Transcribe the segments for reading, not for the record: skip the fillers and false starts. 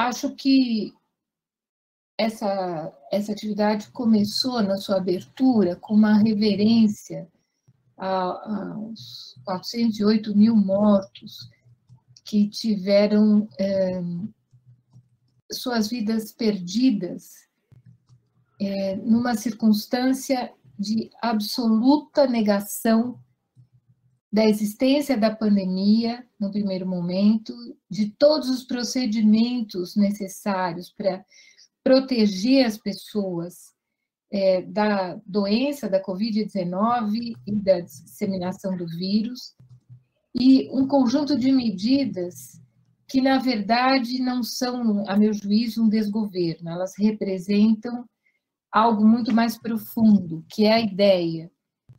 acho que essa atividade começou na sua abertura com uma reverência aos 408 mil mortos que tiveram suas vidas perdidas numa circunstância de absoluta negação da existência da pandemia, no primeiro momento, de todos os procedimentos necessários para proteger as pessoas da doença, da Covid-19 e da disseminação do vírus, e um conjunto de medidas que, na verdade, não são, a meu juízo, um desgoverno, elas representam algo muito mais profundo, que é a ideia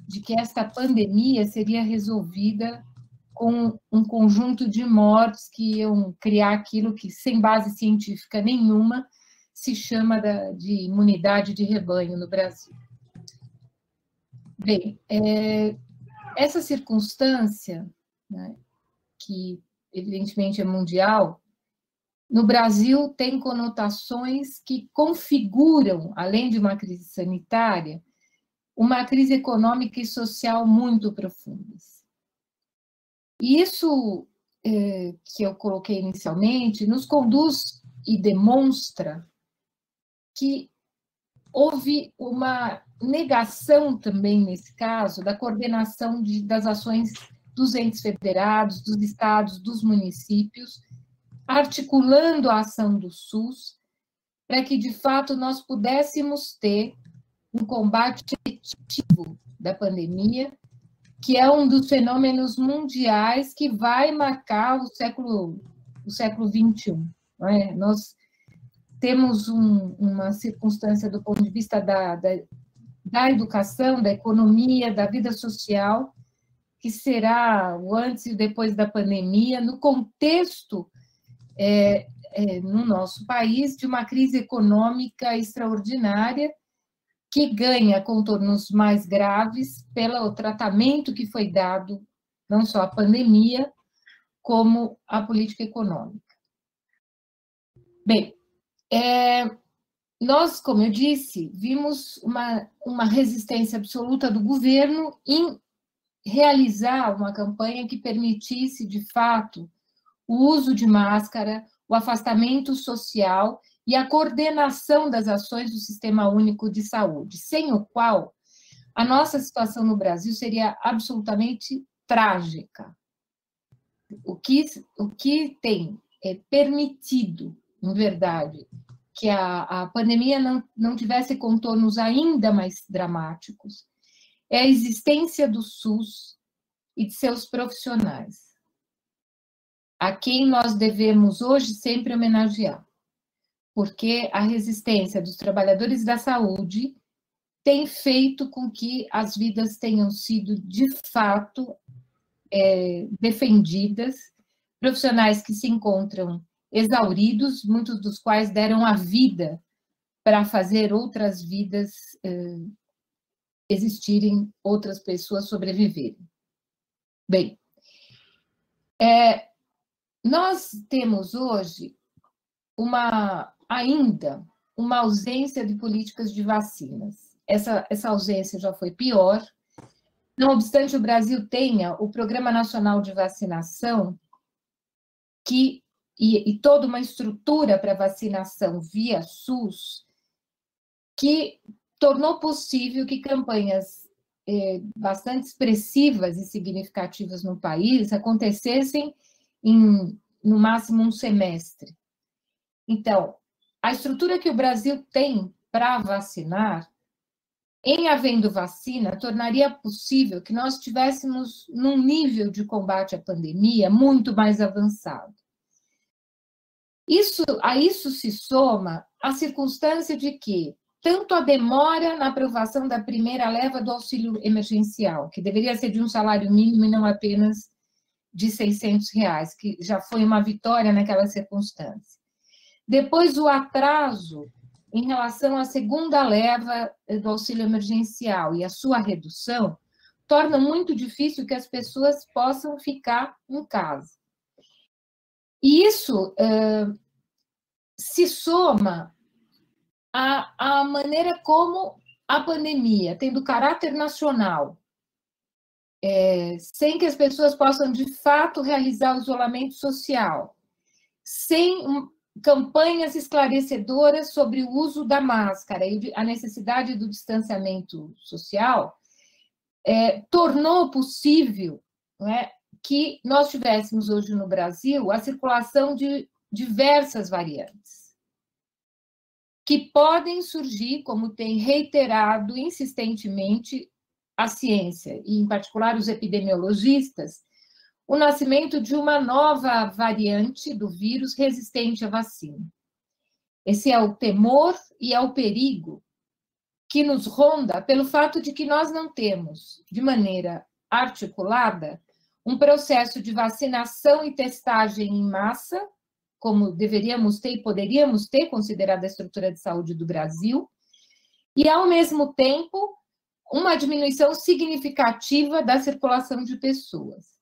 de que esta pandemia seria resolvida com um conjunto de mortes que iam criar aquilo que, sem base científica nenhuma, se chama de imunidade de rebanho no Brasil. Bem, essa circunstância, né, que evidentemente é mundial, no Brasil tem conotações que configuram, além de uma crise sanitária, uma crise econômica e social muito profundas. E isso que eu coloquei inicialmente nos conduz e demonstra que houve uma negação também, nesse caso, da coordenação das ações dos entes federados, dos estados, dos municípios, articulando a ação do SUS, para que, de fato, nós pudéssemos ter um combate efetivo da pandemia, que é um dos fenômenos mundiais que vai marcar o século XXI. Não é? Nós temos uma circunstância do ponto de vista da educação, da economia, da vida social, que será o antes e o depois da pandemia, no contexto, no nosso país, de uma crise econômica extraordinária, que ganha contornos mais graves pelo tratamento que foi dado, não só à pandemia, como à política econômica. Bem, nós, como eu disse, vimos uma resistência absoluta do governo em realizar uma campanha que permitisse, de fato, o uso de máscara, o afastamento social e a coordenação das ações do Sistema Único de Saúde, sem o qual a nossa situação no Brasil seria absolutamente trágica. O que tem permitido, em verdade, que a pandemia não tivesse contornos ainda mais dramáticos, é a existência do SUS e de seus profissionais, a quem nós devemos hoje sempre homenagear, porque a resistência dos trabalhadores da saúde tem feito com que as vidas tenham sido, de fato, defendidas, profissionais que se encontram exauridos, muitos dos quais deram a vida para fazer outras vidas existirem, outras pessoas sobreviverem. Bem, nós temos hoje ainda uma ausência de políticas de vacinas. Essa ausência já foi pior. Não obstante, o Brasil tenha o Programa Nacional de Vacinação e toda uma estrutura para vacinação via SUS, que tornou possível que campanhas bastante expressivas e significativas no país acontecessem no máximo um semestre. Então, a estrutura que o Brasil tem para vacinar, em havendo vacina, tornaria possível que nós estivéssemos num nível de combate à pandemia muito mais avançado. A isso se soma a circunstância de que tanto a demora na aprovação da primeira leva do auxílio emergencial, que deveria ser de um salário mínimo e não apenas de R$600, que já foi uma vitória naquela circunstância. Depois, o atraso em relação à segunda leva do auxílio emergencial e a sua redução torna muito difícil que as pessoas possam ficar em casa. E isso se soma à maneira como a pandemia, tendo caráter nacional, sem que as pessoas possam, de fato, realizar o isolamento social, sem campanhas esclarecedoras sobre o uso da máscara e a necessidade do distanciamento social, tornou possível, né, que nós tivéssemos hoje no Brasil a circulação de diversas variantes, que podem surgir, como tem reiterado insistentemente a ciência, e em particular os epidemiologistas, o nascimento de uma nova variante do vírus resistente à vacina. Esse é o temor e é o perigo que nos ronda pelo fato de que nós não temos, de maneira articulada, um processo de vacinação e testagem em massa, como deveríamos ter e poderíamos ter, considerado a estrutura de saúde do Brasil, e, ao mesmo tempo, uma diminuição significativa da circulação de pessoas.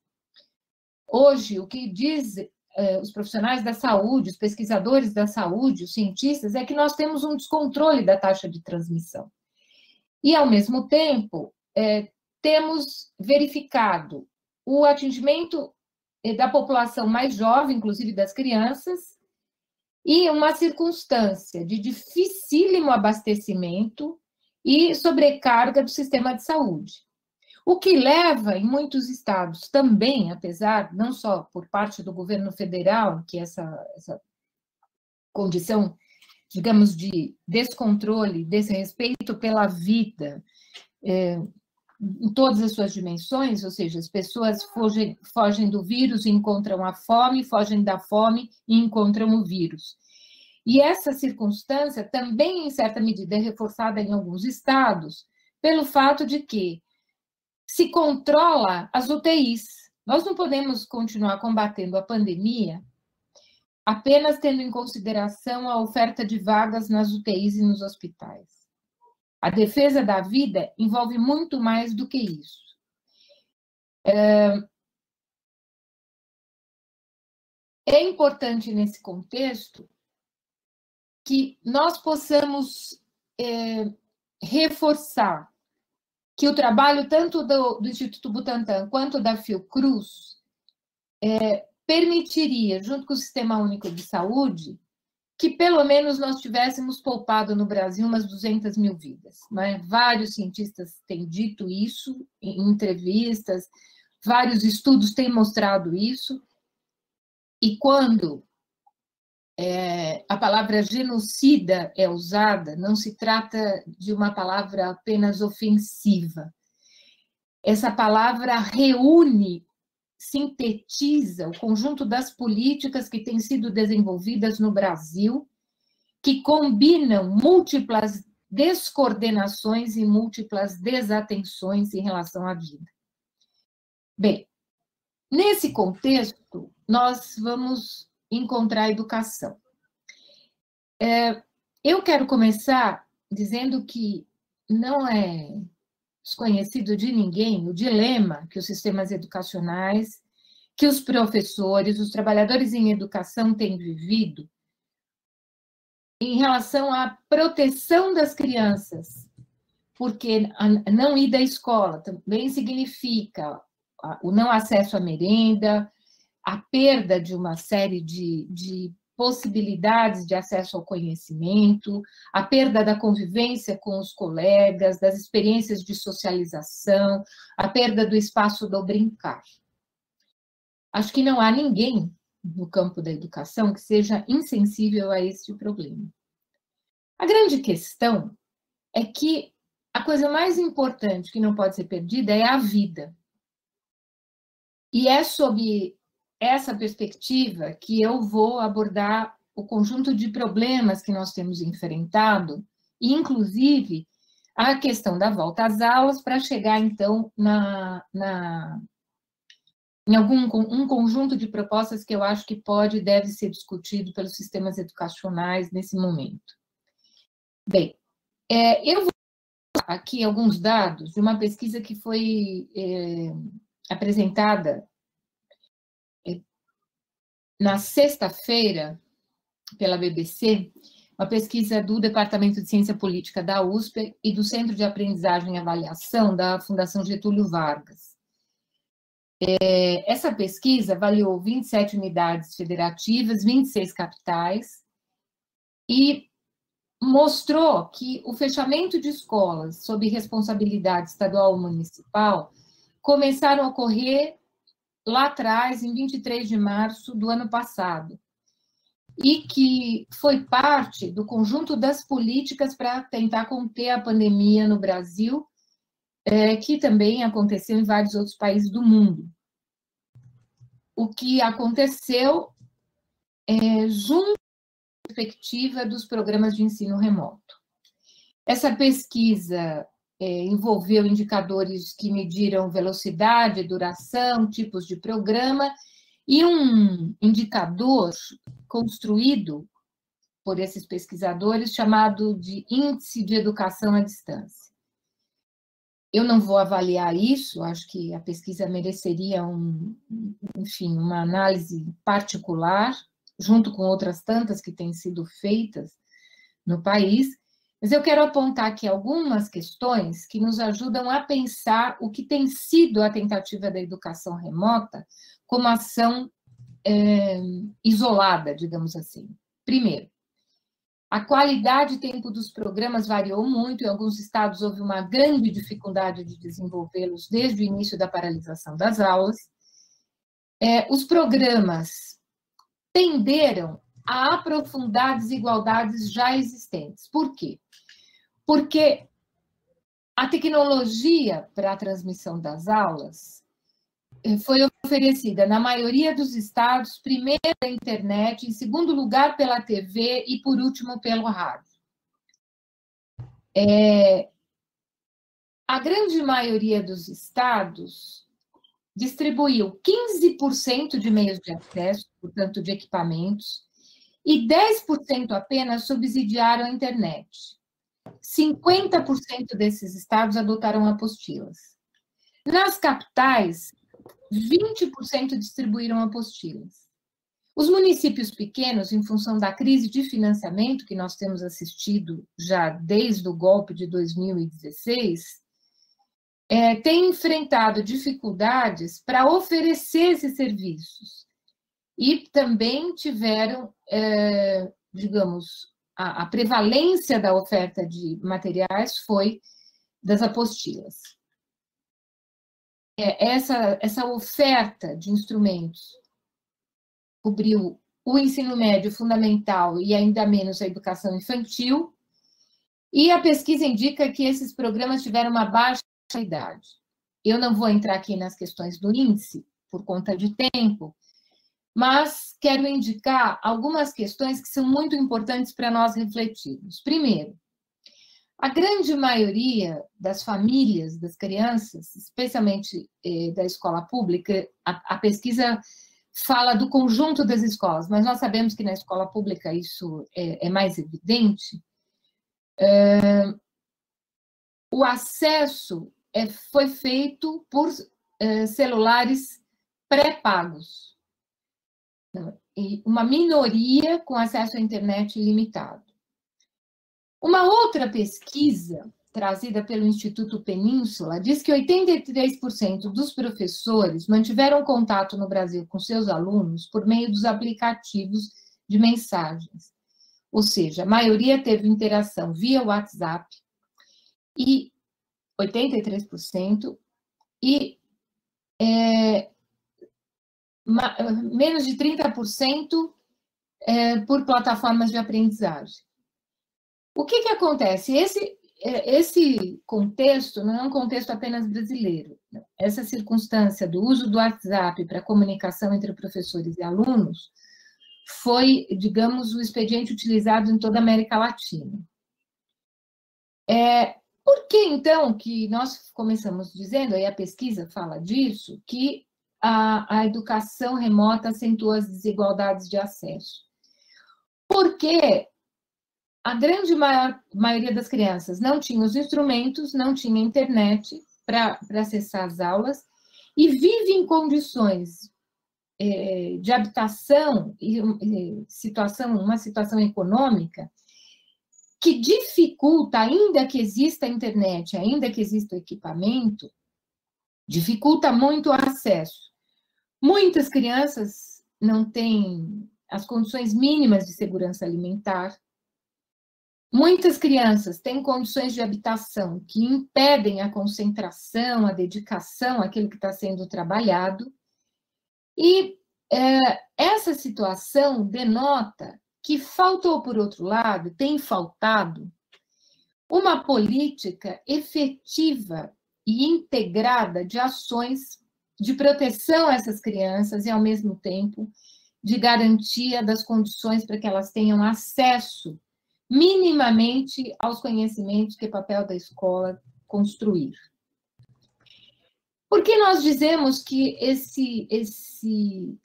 Hoje, o que diz os profissionais da saúde, os pesquisadores da saúde, os cientistas, é que nós temos um descontrole da taxa de transmissão. E, ao mesmo tempo, temos verificado o atingimento da população mais jovem, inclusive das crianças, e uma circunstância de dificílimo abastecimento e sobrecarga do sistema de saúde. O que leva, em muitos estados também, apesar, não só por parte do governo federal, que essa condição, digamos, de descontrole, desrespeito pela vida, em todas as suas dimensões, ou seja, as pessoas fogem do vírus e encontram a fome, fogem da fome e encontram o vírus. E essa circunstância também, em certa medida, é reforçada em alguns estados, pelo fato de que se controla as UTIs. Nós não podemos continuar combatendo a pandemia apenas tendo em consideração a oferta de vagas nas UTIs e nos hospitais. A defesa da vida envolve muito mais do que isso. É importante, nesse contexto, que nós possamos reforçar que o trabalho tanto do Instituto Butantan quanto da Fiocruz permitiria, junto com o Sistema Único de Saúde, que pelo menos nós tivéssemos poupado no Brasil umas 200 mil vidas. Né? Vários cientistas têm dito isso em entrevistas, vários estudos têm mostrado isso, e quando a palavra genocida é usada, não se trata de uma palavra apenas ofensiva. Essa palavra reúne, sintetiza o conjunto das políticas que têm sido desenvolvidas no Brasil, que combinam múltiplas descoordenações e múltiplas desatenções em relação à vida. Bem, nesse contexto, nós vamos encontrar a educação. Eu quero começar dizendo que não é desconhecido de ninguém o dilema que os sistemas educacionais, que os professores, os trabalhadores em educação têm vivido em relação à proteção das crianças, porque a não ida à escola também significa o não acesso à merenda, a perda de uma série de possibilidades de acesso ao conhecimento, a perda da convivência com os colegas, das experiências de socialização, a perda do espaço do brincar. Acho que não há ninguém no campo da educação que seja insensível a esse problema. A grande questão é que a coisa mais importante que não pode ser perdida é a vida. E é sob essa perspectiva que eu vou abordar o conjunto de problemas que nós temos enfrentado, e inclusive a questão da volta às aulas, para chegar, então, em um conjunto de propostas que eu acho que pode e deve ser discutido pelos sistemas educacionais nesse momento. Bem, eu vou dar aqui alguns dados de uma pesquisa que foi apresentada na sexta-feira pela BBC, uma pesquisa do Departamento de Ciência Política da USP e do Centro de Aprendizagem e Avaliação da Fundação Getúlio Vargas. Essa pesquisa avaliou 27 unidades federativas, 26 capitais, e mostrou que o fechamento de escolas sob responsabilidade estadual ou municipal começaram a ocorrer lá atrás, em 23 de março do ano passado, e que foi parte do conjunto das políticas para tentar conter a pandemia no Brasil, que também aconteceu em vários outros países do mundo. O que aconteceu junto à perspectiva dos programas de ensino remoto. Essa pesquisa envolveu indicadores que mediram velocidade, duração, tipos de programa, e um indicador construído por esses pesquisadores chamado de Índice de Educação à Distância. Eu não vou avaliar isso, acho que a pesquisa mereceria enfim, uma análise particular, junto com outras tantas que têm sido feitas no país, mas eu quero apontar aqui algumas questões que nos ajudam a pensar o que tem sido a tentativa da educação remota como ação isolada, digamos assim. Primeiro, a qualidade e tempo dos programas variou muito, em alguns estados houve uma grande dificuldade de desenvolvê-los desde o início da paralisação das aulas. Os programas tenderam a aprofundar desigualdades já existentes. Por quê? Porque a tecnologia para a transmissão das aulas foi oferecida, na maioria dos estados, primeiro pela internet, em segundo lugar pela TV e, por último, pelo rádio. A grande maioria dos estados distribuiu 15% de meios de acesso, portanto, de equipamentos, e 10% apenas subsidiaram a internet. 50% desses estados adotaram apostilas. Nas capitais, 20% distribuíram apostilas. Os municípios pequenos, em função da crise de financiamento que nós temos assistido já desde o golpe de 2016, têm enfrentado dificuldades para oferecer esses serviços. E também tiveram, digamos, a prevalência da oferta de materiais foi das apostilas. Essa oferta de instrumentos cobriu o ensino médio fundamental e ainda menos a educação infantil, e a pesquisa indica que esses programas tiveram uma baixa qualidade. Eu não vou entrar aqui nas questões do índice, por conta de tempo, mas quero indicar algumas questões que são muito importantes para nós refletirmos. Primeiro, a grande maioria das famílias, das crianças, especialmente da escola pública, a pesquisa fala do conjunto das escolas, mas nós sabemos que na escola pública isso é mais evidente. O acesso foi feito por celulares pré-pagos, e uma minoria com acesso à internet ilimitado. Uma outra pesquisa trazida pelo Instituto Península diz que 83% dos professores mantiveram contato no Brasil com seus alunos por meio dos aplicativos de mensagens. Ou seja, a maioria teve interação via WhatsApp, e 83%, e menos de 30% por plataformas de aprendizagem. O que acontece? Esse contexto não é um contexto apenas brasileiro. Essa circunstância do uso do WhatsApp para comunicação entre professores e alunos foi, digamos, o expediente utilizado em toda a América Latina. Por que, então, que nós começamos dizendo, aí a pesquisa fala disso, que a educação remota acentua as desigualdades de acesso? Porque a grande maioria das crianças não tinha os instrumentos, não tinha internet para acessar as aulas, e vive em condições de habitação e uma situação econômica que dificulta, ainda que exista a internet, ainda que exista o equipamento, dificulta muito o acesso. Muitas crianças não têm as condições mínimas de segurança alimentar. Muitas crianças têm condições de habitação que impedem a concentração, a dedicação àquilo que está sendo trabalhado. E essa situação denota que faltou, por outro lado, tem faltado uma política efetiva e integrada de ações de proteção a essas crianças e, ao mesmo tempo, de garantia das condições para que elas tenham acesso minimamente aos conhecimentos que é papel da escola construir. Por que nós dizemos que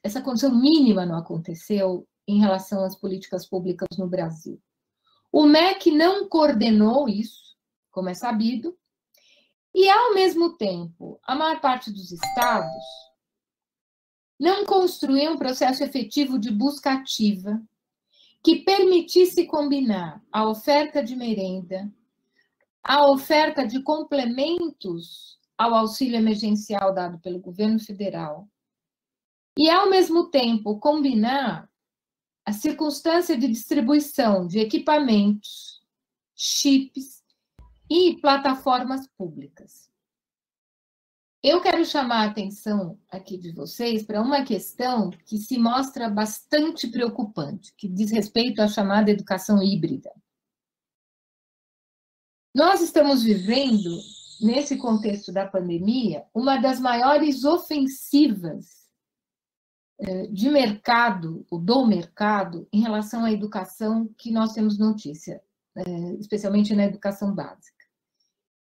essa condição mínima não aconteceu em relação às políticas públicas no Brasil? O MEC não coordenou isso, como é sabido, e, ao mesmo tempo, a maior parte dos estados não construiu um processo efetivo de busca ativa que permitisse combinar a oferta de merenda, a oferta de complementos ao auxílio emergencial dado pelo governo federal e, ao mesmo tempo, combinar a circunstância de distribuição de equipamentos, chips e plataformas públicas. Eu quero chamar a atenção aqui de vocês para uma questão que se mostra bastante preocupante, que diz respeito à chamada educação híbrida. Nós estamos vivendo, nesse contexto da pandemia, uma das maiores ofensivas de mercado, ou do mercado, em relação à educação que nós temos notícia, especialmente na educação básica.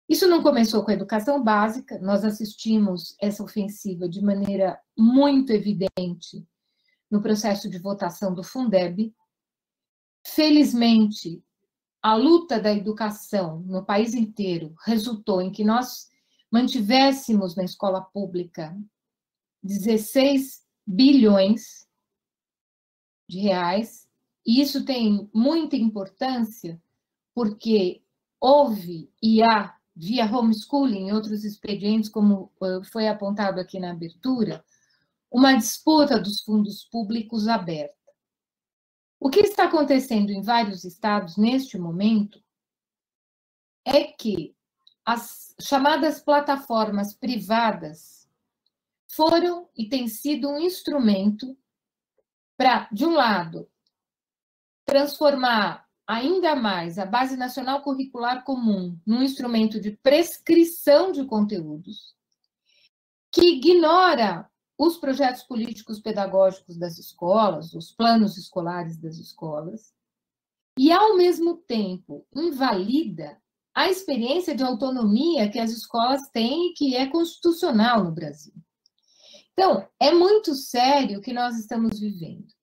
Isso não começou com a educação básica, nós assistimos essa ofensiva de maneira muito evidente no processo de votação do Fundeb. Felizmente, a luta da educação no país inteiro resultou em que nós mantivéssemos na escola pública 16 bilhões de reais, e isso tem muita importância porque houve e há, via homeschooling e outros expedientes, como foi apontado aqui na abertura, uma disputa dos fundos públicos aberta. O que está acontecendo em vários estados neste momento é que as chamadas plataformas privadas foram e têm sido um instrumento para, de um lado, transformar ainda mais a Base Nacional Curricular Comum num instrumento de prescrição de conteúdos, que ignora os projetos políticos pedagógicos das escolas, os planos escolares das escolas, e, ao mesmo tempo, invalida a experiência de autonomia que as escolas têm e que é constitucional no Brasil. Então, é muito sério o que nós estamos vivendo.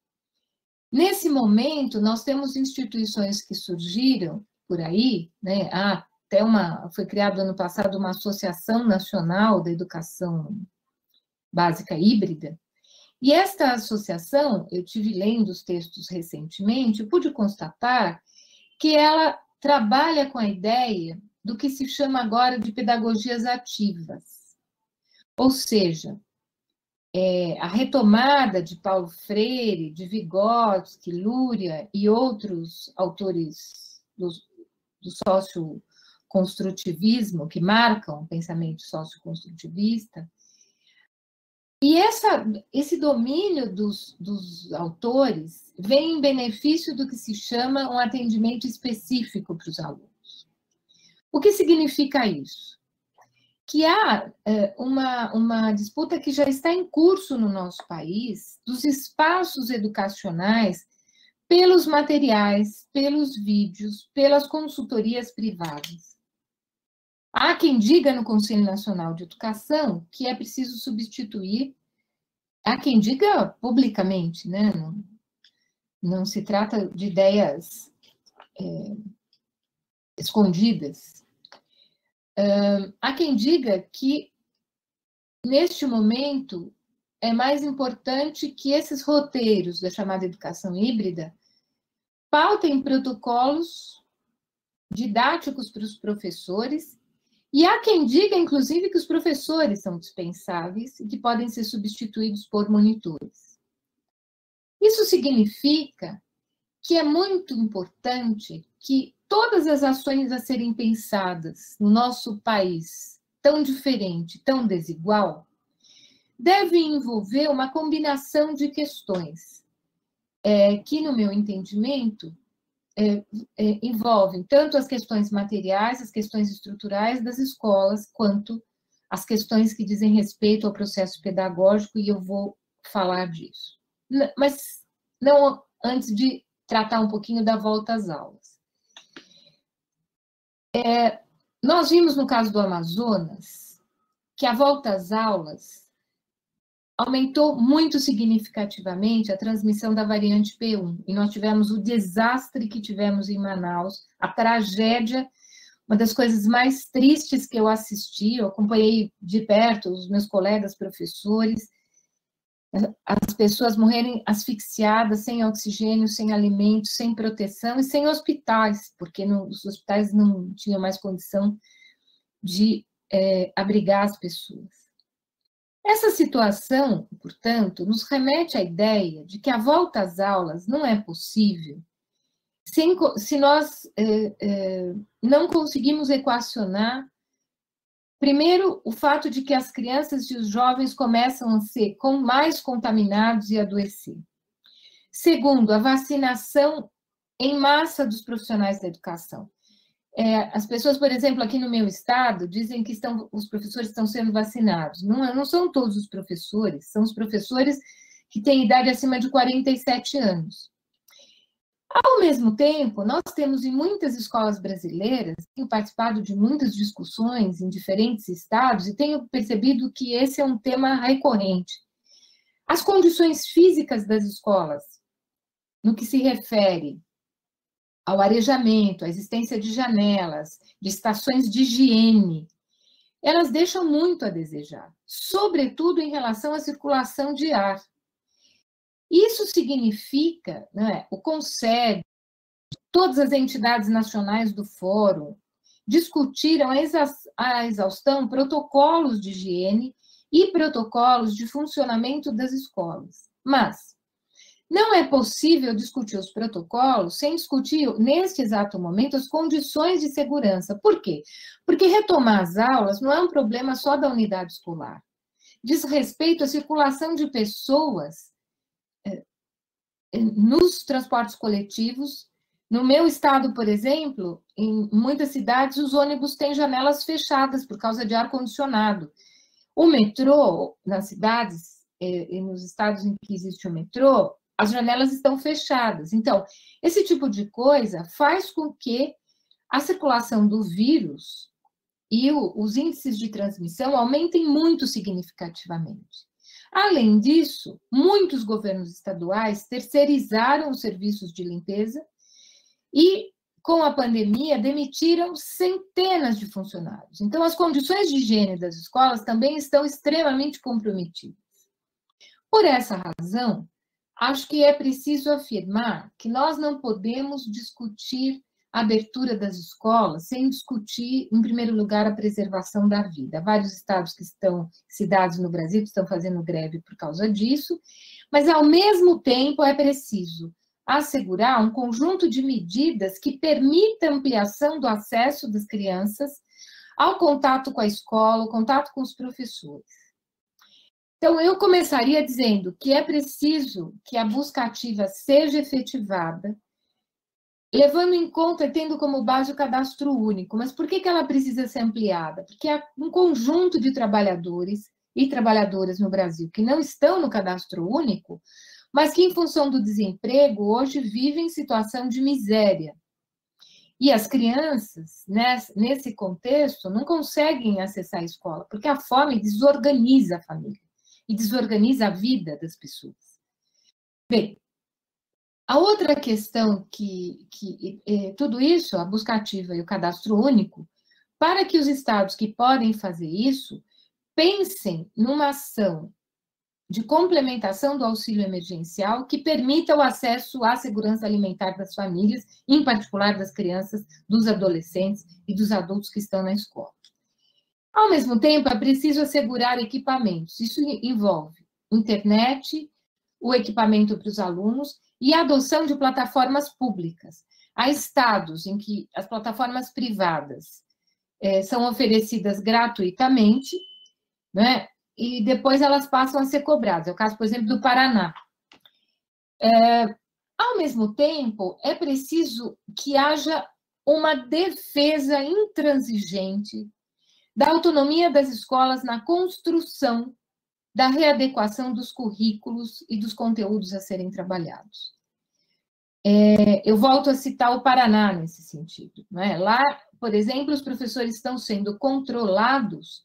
Nesse momento, nós temos instituições que surgiram por aí, né? Foi criada ano passado uma Associação Nacional da Educação Básica Híbrida, e esta associação, eu tive lendo os textos recentemente, eu pude constatar que ela trabalha com a ideia do que se chama agora de pedagogias ativas, ou seja, a retomada de Paulo Freire, de Vygotsky, Luria e outros autores do socioconstrutivismo, que marcam o pensamento socioconstrutivista, e esse domínio dos autores vem em benefício do que se chama um atendimento específico para os alunos. O que significa isso? Que há uma disputa que já está em curso no nosso país dos espaços educacionais pelos materiais, pelos vídeos, pelas consultorias privadas. Há quem diga no Conselho Nacional de Educação que é preciso substituir, há quem diga publicamente, né? Não se trata de ideias escondidas. Há quem diga que, neste momento, é mais importante que esses roteiros da chamada educação híbrida pautem protocolos didáticos para os professores, e há quem diga, inclusive, que os professores são dispensáveis e que podem ser substituídos por monitores. Isso significa que é muito importante que todas as ações a serem pensadas no nosso país, tão diferente, tão desigual, devem envolver uma combinação de questões que, no meu entendimento, envolvem tanto as questões materiais, as questões estruturais das escolas, quanto as questões que dizem respeito ao processo pedagógico, e eu vou falar disso. Mas não antes de tratar um pouquinho da volta às aulas. Nós vimos no caso do Amazonas que a volta às aulas aumentou muito significativamente a transmissão da variante P1, e nós tivemos o desastre que tivemos em Manaus, a tragédia, uma das coisas mais tristes que eu assisti, eu acompanhei de perto os meus colegas professores, as pessoas morrerem asfixiadas, sem oxigênio, sem alimento, sem proteção e sem hospitais, porque os hospitais não tinham mais condição de abrigar as pessoas. Essa situação, portanto, nos remete à ideia de que a volta às aulas não é possível se nós não conseguimos equacionar, primeiro, o fato de que as crianças e os jovens começam a ser mais contaminados e adoecer. Segundo, a vacinação em massa dos profissionais da educação. As pessoas, por exemplo, aqui no meu estado, dizem que os professores estão sendo vacinados. Não são todos os professores, são os professores que têm idade acima de 47 anos. Ao mesmo tempo, nós temos em muitas escolas brasileiras, tenho participado de muitas discussões em diferentes estados e tenho percebido que esse é um tema recorrente. As condições físicas das escolas, no que se refere ao arejamento, à existência de janelas, de estações de higiene, elas deixam muito a desejar, sobretudo em relação à circulação de ar. Isso significa, né, o Conselho, todas as entidades nacionais do Fórum, discutiram a exaustão protocolos de higiene e protocolos de funcionamento das escolas. Mas não é possível discutir os protocolos sem discutir, neste exato momento, as condições de segurança. Por quê? Porque retomar as aulas não é um problema só da unidade escolar. Diz respeito à circulação de pessoas nos transportes coletivos. No meu estado, por exemplo, em muitas cidades, os ônibus têm janelas fechadas por causa de ar-condicionado. O metrô, nas cidades e nos estados em que existe o metrô, as janelas estão fechadas. Então, esse tipo de coisa faz com que a circulação do vírus e os índices de transmissão aumentem muito significativamente. Além disso, muitos governos estaduais terceirizaram os serviços de limpeza e, com a pandemia, demitiram centenas de funcionários. Então, as condições de higiene das escolas também estão extremamente comprometidas. Por essa razão, acho que é preciso afirmar que nós não podemos discutir a abertura das escolas sem discutir, em primeiro lugar, a preservação da vida. Há vários cidades no Brasil que estão fazendo greve por causa disso, mas, ao mesmo tempo, é preciso assegurar um conjunto de medidas que permita a ampliação do acesso das crianças ao contato com a escola, ao contato com os professores. Então, eu começaria dizendo que é preciso que a busca ativa seja efetivada, levando em conta e tendo como base o cadastro único. Mas por que ela precisa ser ampliada? Porque há um conjunto de trabalhadores e trabalhadoras no Brasil que não estão no cadastro único, mas que, em função do desemprego, hoje vivem em situação de miséria. E as crianças, nesse contexto, não conseguem acessar a escola, porque a fome desorganiza a família e desorganiza a vida das pessoas. Bem, a outra questão tudo isso, a busca ativa e o cadastro único, para que os estados que podem fazer isso, pensem numa ação de complementação do auxílio emergencial que permita o acesso à segurança alimentar das famílias, em particular das crianças, dos adolescentes e dos adultos que estão na escola. Ao mesmo tempo, é preciso assegurar equipamentos. Isso envolve internet, o equipamento para os alunos e a adoção de plataformas públicas. Há estados em que as plataformas privadas são oferecidas gratuitamente, né? E depois elas passam a ser cobradas. É o caso, por exemplo, do Paraná. Ao mesmo tempo, é preciso que haja uma defesa intransigente da autonomia das escolas na construção da readequação dos currículos e dos conteúdos a serem trabalhados. Eu volto a citar o Paraná nesse sentido, né? Lá, por exemplo, os professores estão sendo controlados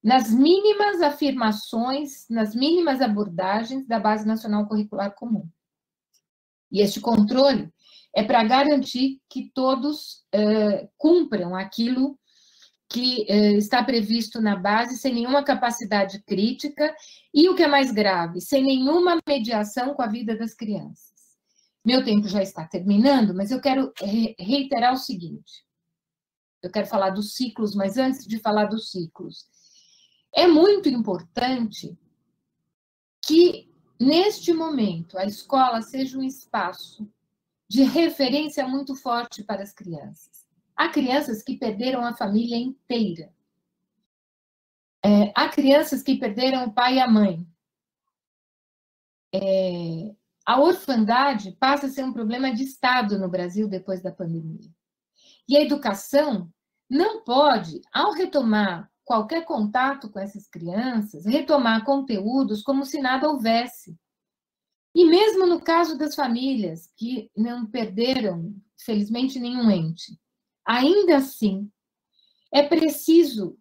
nas mínimas afirmações, nas mínimas abordagens da Base Nacional Curricular Comum. E este controle é para garantir que todos cumpram aquilo que está previsto na base, sem nenhuma capacidade crítica e, o que é mais grave, sem nenhuma mediação com a vida das crianças. Meu tempo já está terminando, mas eu quero reiterar o seguinte. Eu quero falar dos ciclos, mas antes de falar dos ciclos, é muito importante que, neste momento, a escola seja um espaço de referência muito forte para as crianças. Há crianças que perderam a família inteira. Há crianças que perderam o pai e a mãe. A orfandade passa a ser um problema de Estado no Brasil depois da pandemia. E a educação não pode, ao retomar qualquer contato com essas crianças, retomar conteúdos como se nada houvesse. E mesmo no caso das famílias que não perderam, felizmente, nenhum ente, ainda assim, é preciso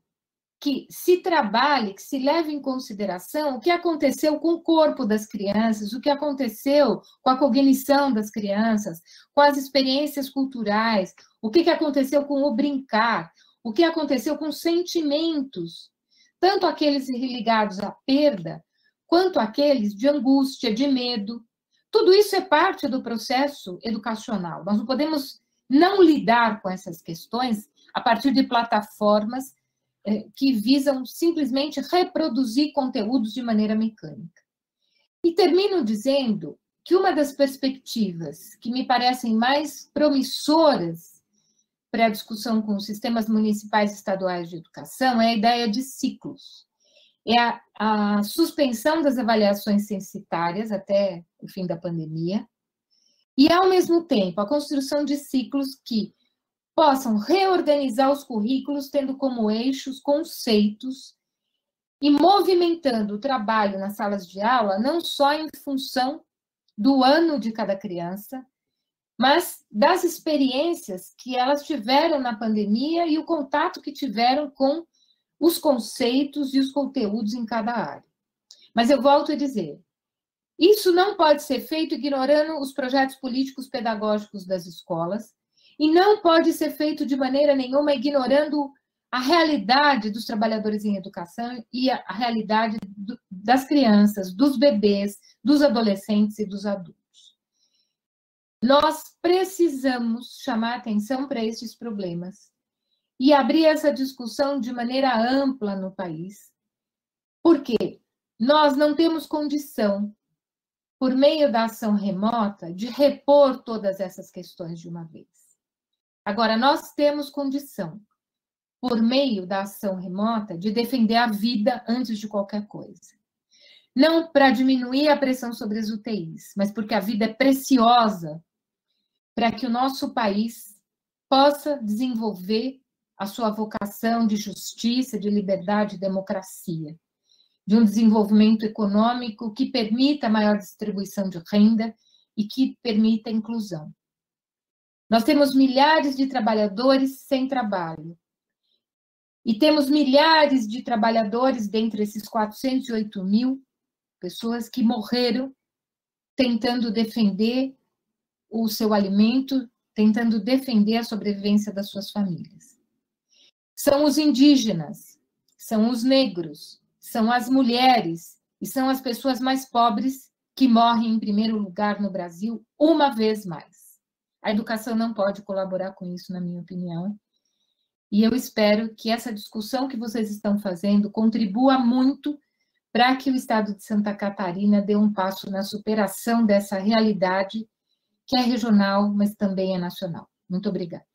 que se trabalhe, que se leve em consideração o que aconteceu com o corpo das crianças, o que aconteceu com a cognição das crianças, com as experiências culturais, o que aconteceu com o brincar, o que aconteceu com sentimentos, tanto aqueles ligados à perda, quanto aqueles de angústia, de medo. Tudo isso é parte do processo educacional. Nós não podemos não lidar com essas questões a partir de plataformas que visam simplesmente reproduzir conteúdos de maneira mecânica. E termino dizendo que uma das perspectivas que me parecem mais promissoras para a discussão com os sistemas municipais e estaduais de educação é a ideia de ciclos. É a suspensão das avaliações censitárias até o fim da pandemia e, ao mesmo tempo, a construção de ciclos que possam reorganizar os currículos, tendo como eixos conceitos e movimentando o trabalho nas salas de aula, não só em função do ano de cada criança, mas das experiências que elas tiveram na pandemia e o contato que tiveram com os conceitos e os conteúdos em cada área. Mas eu volto a dizer, isso não pode ser feito ignorando os projetos políticos pedagógicos das escolas e não pode ser feito de maneira nenhuma ignorando a realidade dos trabalhadores em educação e a realidade das crianças, dos bebês, dos adolescentes e dos adultos. Nós precisamos chamar atenção para esses problemas e abrir essa discussão de maneira ampla no país, porque nós não temos condição, por meio da ação remota, de repor todas essas questões de uma vez. Agora, nós temos condição, por meio da ação remota, de defender a vida antes de qualquer coisa. Não para diminuir a pressão sobre as UTIs, mas porque a vida é preciosa para que o nosso país possa desenvolver a sua vocação de justiça, de liberdade e democracia, de um desenvolvimento econômico que permita a maior distribuição de renda e que permita a inclusão. Nós temos milhares de trabalhadores sem trabalho. E temos milhares de trabalhadores, dentre esses 408 mil pessoas que morreram tentando defender o seu alimento, tentando defender a sobrevivência das suas famílias. São os indígenas, são os negros, são as mulheres E são as pessoas mais pobres que morrem em primeiro lugar no Brasil, uma vez mais. A educação não pode colaborar com isso, na minha opinião. E eu espero que essa discussão que vocês estão fazendo contribua muito para que o Estado de Santa Catarina dê um passo na superação dessa realidade, que é regional, mas também é nacional. Muito obrigada.